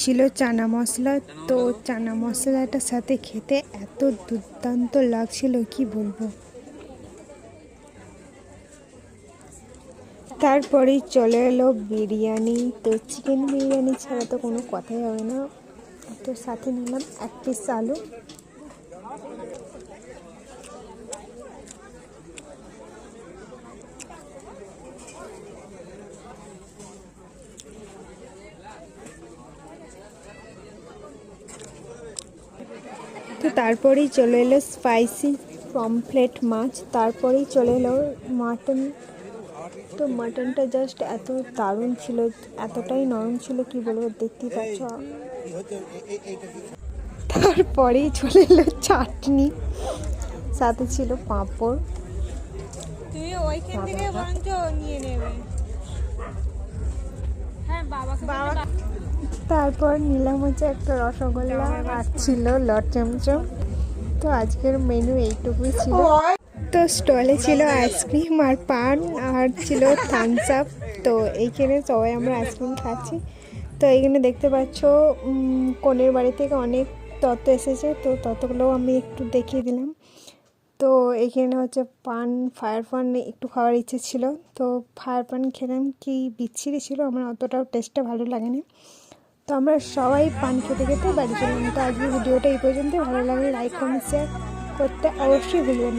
ছিল চানা মশলা। তো চানা মশলাটার সাথে খেতে এত দুর্দান্ত লাগছিল কি বলবো। তারপরেই চলে এলো বিরিয়ানি। তো চিকেন বিরিয়ানি ছাড়া তো কোনো কথাই হবে না। তো সাথে নিলাম 1 পিস আলু। তো তারপরেই চলে এলো স্পাইসি পমফ্রেট মাছ। তারপরেই চলে এলো মাটন। তো মাটনটা জাস্ট এত দারুণ ছিল, এতটাই নরম ছিল কি বলবো, দেখতেই পাচ্ছ। তারপরেই চলে এলো চাটনি, সাথে ছিল পাঁপড়। তুমি ওইখান থেকে বরঞ্চ নিয়ে নেবে। হ্যাঁ বাবা। তারপর নিলাম হচ্ছে একটা রসগোল্লা আর ছিল লট চমচম। তো আজকের মেনু এইটুকুই ছিল। তো স্টলে ছিল আইসক্রিম আর পান আর ছিল থামস আপ। তো এইখানে সবাই আমরা আইসক্রিম খাচ্ছি। তো এইখানে দেখতে পাচ্ছ কনের বাড়ি থেকে অনেক তত্ত্ব এসেছে, তো ততগুলোও আমি একটু দেখিয়ে দিলাম। তো এইখানে হচ্ছে পান, ফায়ার পান একটু খাওয়ার ইচ্ছে ছিল। তো ফায়ার পান খেলাম, কি বিচ্ছিরি ছিল, আমার অতটাও টেস্টটা ভালো লাগেনি। তো আমরা সবাই পান খেতে খেতে বাড়ি চললাম। তো আজকে ভিডিওটা এই পর্যন্ত। ভালো লাগলে লাইক কমেন্ট শেয়ার করতে অবশ্যই ভুলবেন না।